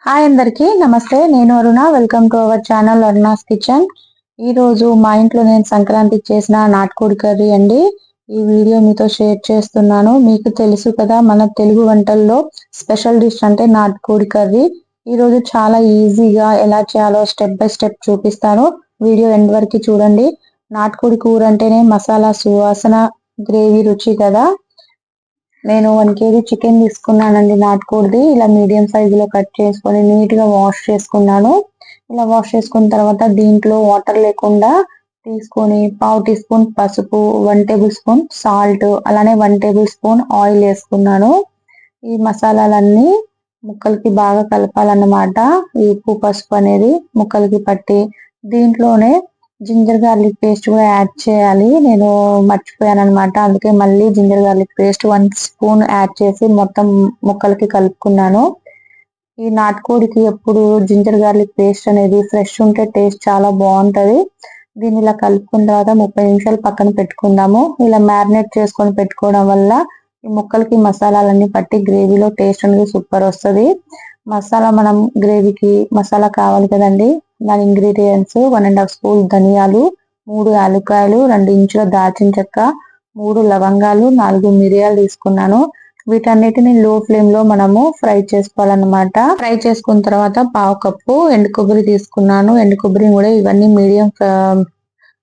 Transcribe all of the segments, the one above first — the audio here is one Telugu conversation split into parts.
హాయ్ అందరికి నమస్తే. నేను Aruna. Welcome to our channel Aruna's kitchen. ఈ రోజు మా ఇంట్లో నేను సంక్రాంతికి చేసిన నాటుకోడి కర్రీ అండి. ఈ వీడియో మీతో షేర్ చేస్తున్నాను. మీకు తెలుసు కదా, మన తెలుగు వంటల్లో స్పెషల్ డిష్ అంటే నాటుకోడి కర్రీ. ఈ రోజు చాలా ఈజీగా ఎలా చేయాలో స్టెప్ బై స్టెప్ చూపిస్తాను. వీడియో ఎండ్ వరకు చూడండి. నాటుకోడి కూర అంటేనే మసాలా సువాసన, గ్రేవీ రుచి కదా. నేను 1 kg చికెన్ తీసుకున్నానండి నాటుకోడిది. ఇలా మీడియం సైజులో కట్ చేసుకొని నీట్ గా వాష్ చేసుకున్నాను. ఇలా వాష్ చేసుకున్న తర్వాత దీంట్లో వాటర్ లేకుండా తీసుకొని 1/2 టీ స్పూన్ పసుపు, 1 టేబుల్ స్పూన్ సాల్ట్, అలానే 1 టేబుల్ స్పూన్ ఆయిల్ వేసుకున్నాను. ఈ మసాలాలన్నీ ముక్కలకి బాగా కలపాలన్నమాట. ఈ ఉప్పు పసుపు అనేది ముక్కలకి పట్టి దీంట్లోనే జింజర్ గార్లిక్ పేస్ట్ కూడా యాడ్ చేయాలి. నేను మర్చిపోయాను అనమాట. అందుకే మళ్ళీ ginger garlic paste 1 spoon add చేసి మొత్తం ముక్కలకి కలుపుకున్నాను. ఈ నాటుకోడికి ఎప్పుడు జింజర్ గార్లిక్ పేస్ట్ అనేది ఫ్రెష్ ఉంటే టేస్ట్ చాలా బాగుంటది. దీన్ని ఇలా కలుపుకున్న తర్వాత 30 నిమిషాలు పక్కన పెట్టుకుందాము. ఇలా మ్యారినేట్ చేసుకొని పెట్టుకోవడం వల్ల ఈ ముక్కలకి మసాలాలన్నీ పట్టి గ్రేవీలో టేస్ట్ అనేది సూపర్ వస్తుంది. మసాలా మనం గ్రేవీకి మసాలా కావాలి కదండి. దాని ఇంగ్రీడియంట్స్ 1.5 స్పూన్ ధనియాలు, 3 యాలక్కాయలు, 2 ఇంచుల దాల్చిన చెక్క, 3 లవంగాలు, 4 మిరియాలు తీసుకున్నాను. వీటన్నిటిని లో ఫ్లేమ్ లో మనము ఫ్రై చేసుకోవాలన్నమాట. ఫ్రై చేసుకున్న తర్వాత 1/2 కప్పు ఎండు కొబ్బరి తీసుకున్నాను. ఎండు కొబ్బరి కూడా ఇవన్నీ మీడియం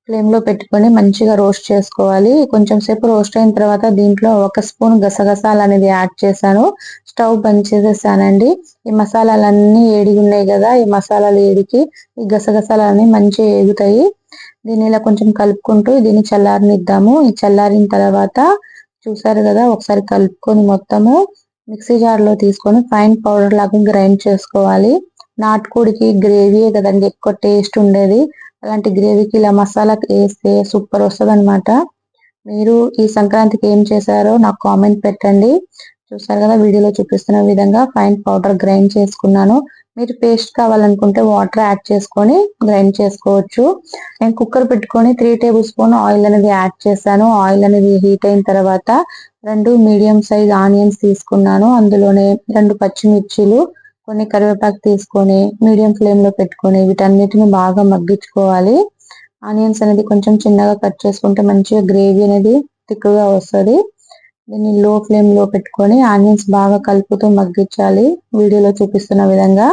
ఫ్లేమ్ లో పెట్టుకొని మంచిగా రోస్ట్ చేసుకోవాలి. కొంచెం సేపు రోస్ట్ అయిన తర్వాత దీంట్లో 1 స్పూన్ గసగసాలు అనేది యాడ్ చేశాను. స్టవ్ బంద్ చేసేసానండి. ఈ మసాలాలన్నీ ఏడిగి ఉన్నాయి కదా, ఈ మసాలాలు ఏడికి ఈ గసగసాలన్నీ మంచిగా ఏగుతాయి. దీన్ని ఇలా కొంచెం కలుపుకుంటూ దీన్ని చల్లారనిద్దాము. ఈ చల్లారిన తర్వాత చూసారు కదా, ఒకసారి కలుపుకొని మొత్తము మిక్సీ జార్ లో తీసుకొని ఫైన్ పౌడర్ లాగా గ్రైండ్ చేసుకోవాలి. నాటుకోడికి గ్రేవీ కదండి ఎక్కువ టేస్ట్ ఉండేది. అలాంటి గ్రేవీకి ఇలా మసాలా వేస్తే సూపర్ వస్తుంది అనమాట. మీరు ఈ సంక్రాంతికి ఏం చేశారో నాకు కామెంట్ పెట్టండి. చూసారు కదా, వీడియోలో చూపిస్తున్న విధంగా ఫైన్ పౌడర్ గ్రైండ్ చేసుకున్నాను. మీరు పేస్ట్ కావాలనుకుంటే వాటర్ యాడ్ చేసుకొని గ్రైండ్ చేసుకోవచ్చు. నేను కుక్కర్ పెట్టుకొని 3 టేబుల్ స్పూన్ ఆయిల్ అనేది యాడ్ చేశాను. ఆయిల్ అనేది హీట్ అయిన తర్వాత 2 మీడియం సైజ్ ఆనియన్స్ తీసుకున్నాను. అందులోనే 2 పచ్చిమిర్చీలు, కొన్ని కరివేపాకు తీసుకొని మీడియం ఫ్లేమ్ లో పెట్టుకొని వీటన్నిటిని బాగా మగ్గించుకోవాలి. ఆనియన్స్ అనేది కొంచెం చిన్నగా కట్ చేసుకుంటే మంచిగా గ్రేవీ అనేది థిక్గా వస్తుంది. దీన్ని లో ఫ్లేమ్ లో పెట్టుకొని ఆనియన్స్ బాగా కలుపుతూ మగ్గించాలి. వీడియోలో చూపిస్తున్న విధంగా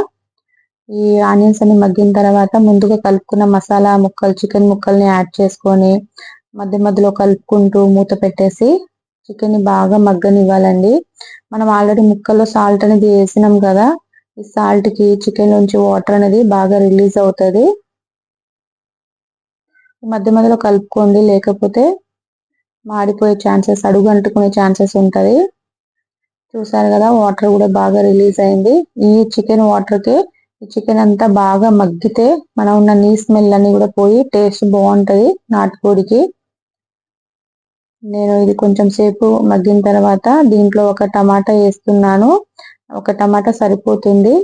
ఈ ఆనియన్స్ అన్ని మగ్గిన తర్వాత ముందుగా కలుపుకున్న మసాలా ముక్కలు, చికెన్ ముక్కల్ని యాడ్ చేసుకొని మధ్య మధ్యలో కలుపుకుంటూ మూత పెట్టేసి చికెన్ ని బాగా మగ్గనివ్వాలండి. మనం ఆల్రెడీ ముక్కల్లో సాల్ట్ అనేది వేసినాం కదా, ఈ సాల్ట్ కి చికెన్ నుంచి వాటర్ అనేది బాగా రిలీజ్ అవుతుంది. మధ్య మధ్యలో కలుపుకోండి, లేకపోతే మాడిపోయే ఛాన్సెస్, అడుగు అంటుకునే ఛాన్సెస్ ఉంటది. చూసారు కదా, వాటర్ కూడా బాగా రిలీజ్ అయింది. ఈ చికెన్ వాటర్ కి ఈ చికెన్ అంతా బాగా మగ్గితే మనం ఉన్న నీ స్మెల్ అన్ని కూడా పోయి టేస్ట్ బాగుంటది నాటుకోడికి. నేను ఇది కొంచెం సేపు మగ్గిన తర్వాత దీంట్లో 1 టమాటా వేస్తున్నాను. 1 టమాటా సరిపోతుంది.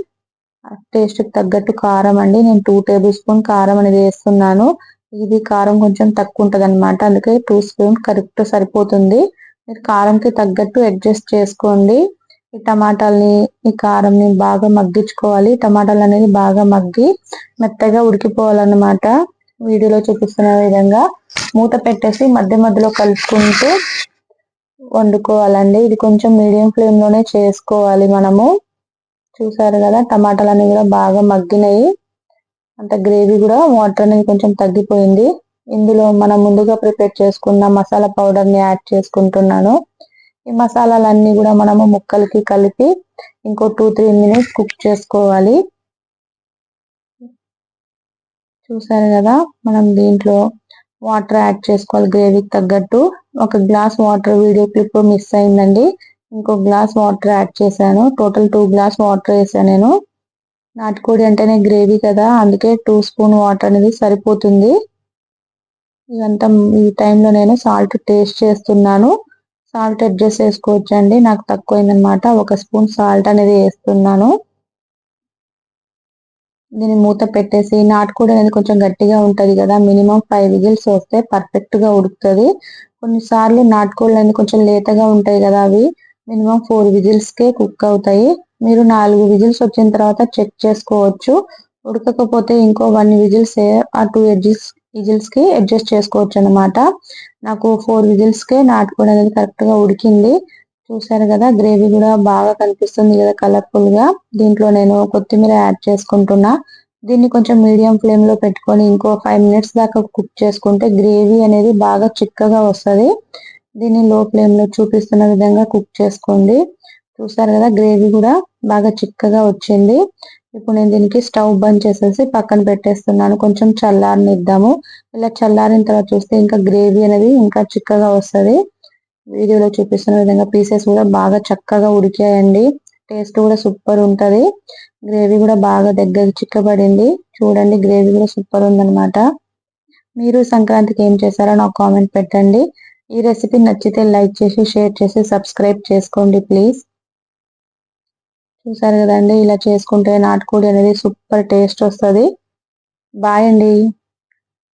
టేస్ట్ కి తగ్గట్టు కారం అండి. నేను 2 టేబుల్ స్పూన్ కారం అనేది వేస్తున్నాను. ఇది కారం కొంచెం తక్కువ ఉంటది అనమాట, అందుకే 2 స్పూన్ కరెక్ట్ సరిపోతుంది. మీరు కారంకి తగ్గట్టు అడ్జస్ట్ చేసుకోండి. ఈ టమాటాలని, ఈ కారంని బాగా మగ్గించుకోవాలి. టమాటాలు అనేది బాగా మగ్గి మెత్తగా ఉడికిపోవాలన్నమాట. వీడియోలో చూపిస్తున్న విధంగా మూత పెట్టేసి మధ్య మధ్యలో కలుపుకుంటూ వండుకోవాలండి. ఇది కొంచెం మీడియం ఫ్లేమ్ లోనే చేసుకోవాలి మనము. చూసారు కదా, టమాటాలు అనేవి కూడా బాగా మగ్గినాయి. అంత గ్రేవీ కూడా వాటర్ అనేది కొంచెం తగ్గిపోయింది. ఇందులో మనం ముందుగా ప్రిపేర్ చేసుకున్న మసాలా పౌడర్ ని యాడ్ చేసుకుంటున్నాను. ఈ మసాలాలన్నీ కూడా మనము ముక్కలకి కలిపి ఇంకో 2-3 మినిట్స్ కుక్ చేసుకోవాలి. చూసారు కదా, మనం దీంట్లో వాటర్ యాడ్ చేసుకోవాలి గ్రేవీకి తగ్గట్టు. 1 glass water video clip miss అయిందండి. ఇంకో గ్లాస్ వాటర్ యాడ్ చేశాను. టోటల్ 2 గ్లాస్ వాటర్ వేసాను నేను. నాటుకోడి అంటేనే గ్రేవీ కదా, అందుకే 2 స్పూన్ వాటర్ అనేది సరిపోతుంది. ఇదంతా ఈ టైంలో నేను సాల్ట్ టేస్ట్ చేస్తున్నాను. సాల్ట్ అడ్జస్ట్ చేసుకోవచ్చు అండి. నాకు తక్కువైందనమాట, 1 స్పూన్ సాల్ట్ అనేది వేస్తున్నాను. దీన్ని మూత పెట్టేసి, నాటుకోడి అనేది కొంచెం గట్టిగా ఉంటది కదా, మినిమం 5 విజిల్స్ వస్తే పర్ఫెక్ట్ గా ఉడుకుతుంది. కొన్నిసార్లు నాటుకోళ్ళు అనేది కొంచెం లేతగా ఉంటాయి కదా, అవి మినిమం 4 విజిల్స్కే కుక్ అవుతాయి. మీరు 4 విజిల్స్ వచ్చిన తర్వాత చెక్ చేసుకోవచ్చు. ఉడకకపోతే ఇంకో 1 విజిల్స్ ఆ 2 విజిల్స్ కి అడ్జస్ట్ చేసుకోవచ్చు అనమాట. నాకు 4 విజిల్స్కే నాటుకోడి అనేది కరెక్ట్ గా ఉడికింది. చూసారు కదా, గ్రేవీ కూడా బాగా కనిపిస్తుంది కదా కలర్ఫుల్ గా. దీంట్లో నేను కొత్తిమీర యాడ్ చేసుకుంటున్నా. దీన్ని కొంచెం మీడియం ఫ్లేమ్ లో పెట్టుకొని ఇంకో 5 మినిట్స్ దాకా కుక్ చేసుకుంటే గ్రేవీ అనేది బాగా చిక్కగా వస్తుంది. దీన్ని లో ఫ్లేమ్ లో చూపిస్తున్న విధంగా కుక్ చేసుకోండి. చూసారు కదా, గ్రేవీ కూడా బాగా చిక్కగా వచ్చింది. ఇప్పుడు నేను దీనికి స్టవ్ బంద్ చేసేసి పక్కన పెట్టేస్తున్నాను. కొంచెం చల్లారనిద్దాము. ఇలా చల్లారిన తర్వాత చూస్తే ఇంకా గ్రేవీ అనేది ఇంకా చిక్కగా వస్తుంది. వీడియోలో చూపిస్తున్న విధంగా పీసెస్ కూడా బాగా చక్కగా ఉడికాయండి. టేస్ట్ కూడా సూపర్ ఉంటది. గ్రేవీ కూడా బాగా దగ్గర చిక్కబడింది. చూడండి, గ్రేవీ కూడా సూపర్ ఉందన్నమాట. మీరు సంక్రాంతికి ఏం చేశారో నాకు కామెంట్ పెట్టండి. ఈ రెసిపీ నచ్చితే లైక్ చేసి షేర్ చేసి సబ్స్క్రైబ్ చేసుకోండి ప్లీజ్. చూసారు కదండి, ఇలా చేసుకుంటే నాటుకోడి అనేది సూపర్ టేస్ట్ వస్తుంది. బాయ్ అండి.